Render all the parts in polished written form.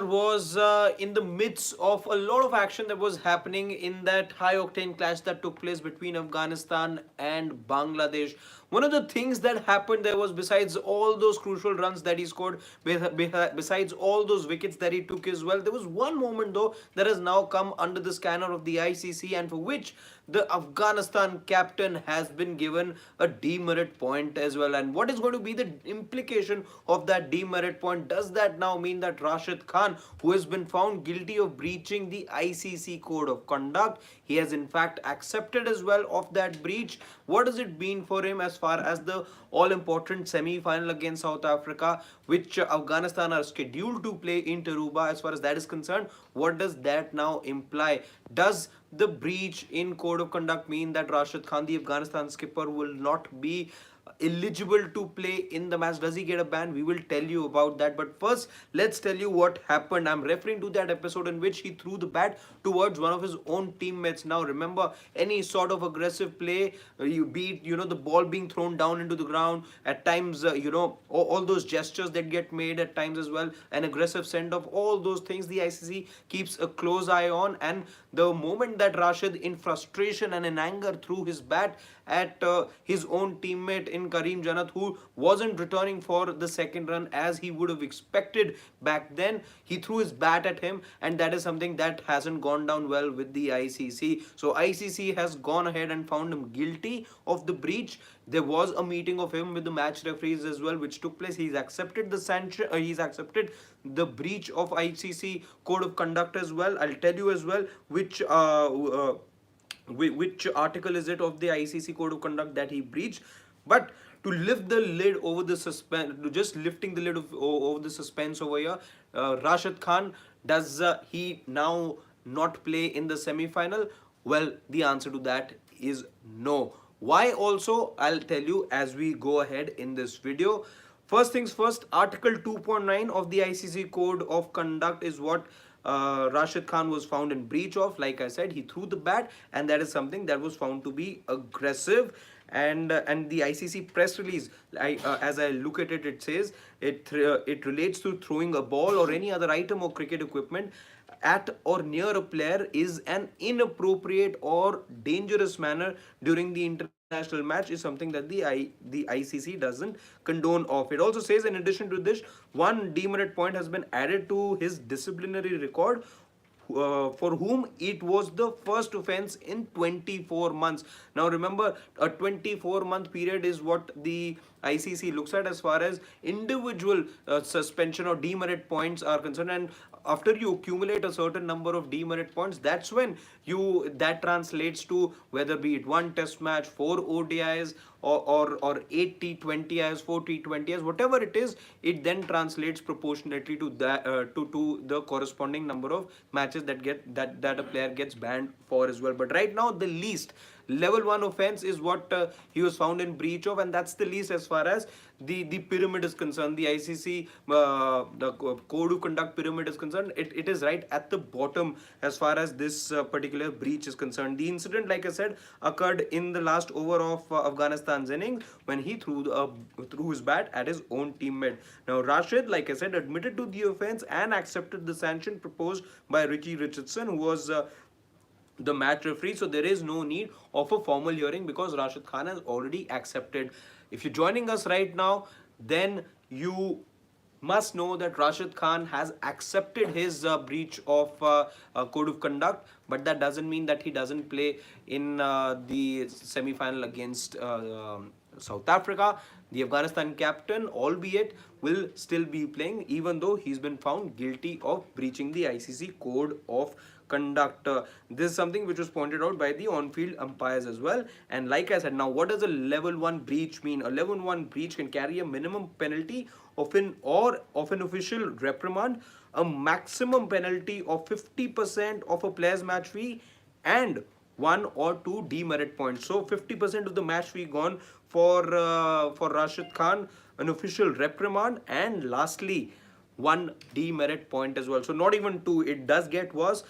was in the midst of a lot of action that was happening in that high octane clash that took place between Afghanistan and Bangladesh. One of the things that happened there was, besides all those crucial runs that he scored, besides all those wickets that he took as well, there was one moment though that has now come under the scanner of the ICC, and for which the Afghanistan captain has been given a demerit point as well. And what is going to be the implication of that demerit point? Does that now mean that Rashid Khan, who has been found guilty of breaching the ICC code of conduct, he has in fact accepted as well of that breach? What does it mean for him as far as the all-important semi-final against South Africa, which Afghanistan are scheduled to play in Taruba? As far as that is concerned, what does that now imply? Does the breach in code of conduct mean that Rashid Khan, the Afghanistan skipper, will not be eligible to play in the match? Does he get a ban? We will tell you about that. But first, let's tell you what happened. I'm referring to that episode in which he threw the bat towards one of his own teammates. Now, remember, any sort of aggressive play, you beat, the ball being thrown down into the ground, at times, all those gestures that get made at times as well, an aggressive send off, all those things the ICC keeps a close eye on. And the moment that Rashid, in frustration and in anger, threw his bat at his own teammate in Karim Janat, who wasn't returning for the second run as he would have expected back then, he threw his bat at him, and that is something that hasn't gone down well with the ICC. So ICC has gone ahead and found him guilty of the breach. There was a meeting of him with the match referees as well, which took place. He's accepted the sanction. He's accepted the breach of ICC code of conduct as well. I'll tell you as well which article is it of the ICC code of conduct that he breached. But to lift the lid over the suspense, just lifting the lid over the suspense over here, Rashid Khan, does he now not play in the semi-final? Well, the answer to that is no. Why also, I'll tell you as we go ahead in this video. First things first, Article 2.9 of the ICC Code of Conduct is what Rashid Khan was found in breach of. Like I said, he threw the bat, and that is something that was found to be aggressive. And the ICC press release, as I look at it, it says it relates to throwing a ball or any other item or cricket equipment at or near a player is an inappropriate or dangerous manner during the international match, is something that the ICC doesn't condone of. It also says, in addition to this, one demerit point has been added to his disciplinary record, for whom it was the first offense in 24 months. Now remember, a 24-month period is what the ICC looks at as far as individual suspension or demerit points are concerned. And after you accumulate a certain number of demerit points, that's when that translates to, whether be it one test match, 4 ODIs, or 8 T20Is, 4 T20Is, whatever it is, it then translates proportionately to that to the corresponding number of matches that a player gets banned for as well. But right now, the least level 1 offense is what he was found in breach of, and that's the least as far as the pyramid is concerned. The ICC the code of conduct pyramid is concerned, it is right at the bottom as far as this particular breach is concerned. The incident, like I said, occurred in the last over of Afghanistan's innings, when he threw his bat at his own teammate. Now Rashid, like I said, admitted to the offense and accepted the sanction proposed by Ricky Richardson, who was the match referee. So there is no need of a formal hearing because Rashid Khan has already accepted. If you're joining us right now, then you must know that Rashid Khan has accepted his breach of code of conduct, but that doesn't mean that he doesn't play in the semi-final against South Africa. The Afghanistan captain, albeit, will still be playing, even though he's been found guilty of breaching the ICC code of conduct. This is something which was pointed out by the on-field umpires as well. And like I said, now what does a level 1 breach mean? A level 1 breach can carry a minimum penalty of an official reprimand, a maximum penalty of 50% of a player's match fee, and 1 or 2 demerit points. So 50% of the match fee gone for Rashid Khan, an official reprimand, and lastly 1 demerit point as well. So not even 2, it does get worse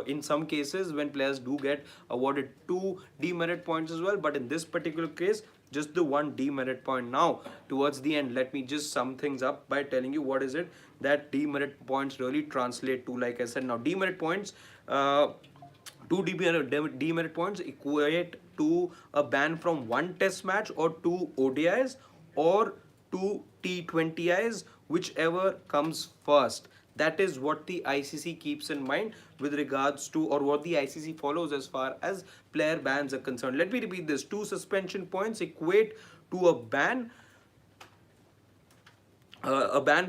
in some cases when players do get awarded 2 demerit points as well, but in this particular case, just the 1 demerit point. Now towards the end, let me just sum things up by telling you what is it that demerit points really translate to. Like I said, now demerit points, two demerit points equate to a ban from one test match or two ODIs or two T20Is, whichever comes first. That is what the ICC keeps in mind with regards to, or what the ICC follows as far as player bans are concerned. Let me repeat this: two suspension points equate to a ban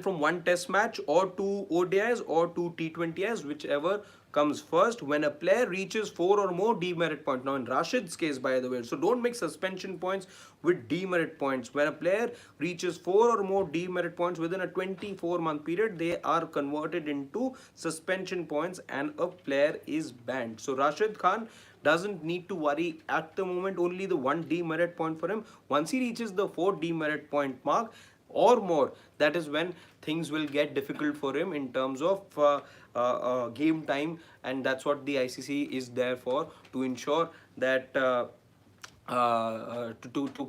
from one test match or two ODIs or two T20Is, whichever comes first, when a player reaches four or more demerit points. Now, in Rashid's case, by the way, so don't mix suspension points with demerit points. When a player reaches four or more demerit points within a 24-month period, they are converted into suspension points and a player is banned. So, Rashid Khan doesn't need to worry at the moment, only the one demerit point for him. Once he reaches the four demerit point mark or more, that is when things will get difficult for him in terms of game time, and that's what the ICC is there for, to ensure that to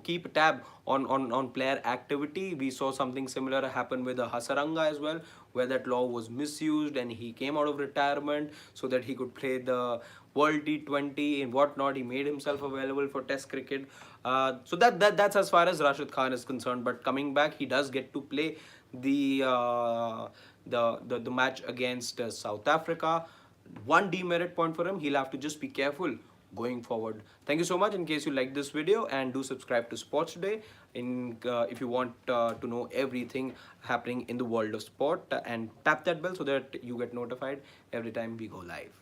keep a tab on player activity. We saw something similar happen with Hasaranga as well, where that law was misused and he came out of retirement so that he could play the World T20 and whatnot. He made himself available for Test cricket. So that's as far as Rashid Khan is concerned. But coming back, he does get to play the match against South Africa. One demerit point for him. He'll have to just be careful going forward. Thank you so much. In case you like this video, and do subscribe to Sports Today in if you want to know everything happening in the world of sport, and tap that bell so that you get notified every time we go live.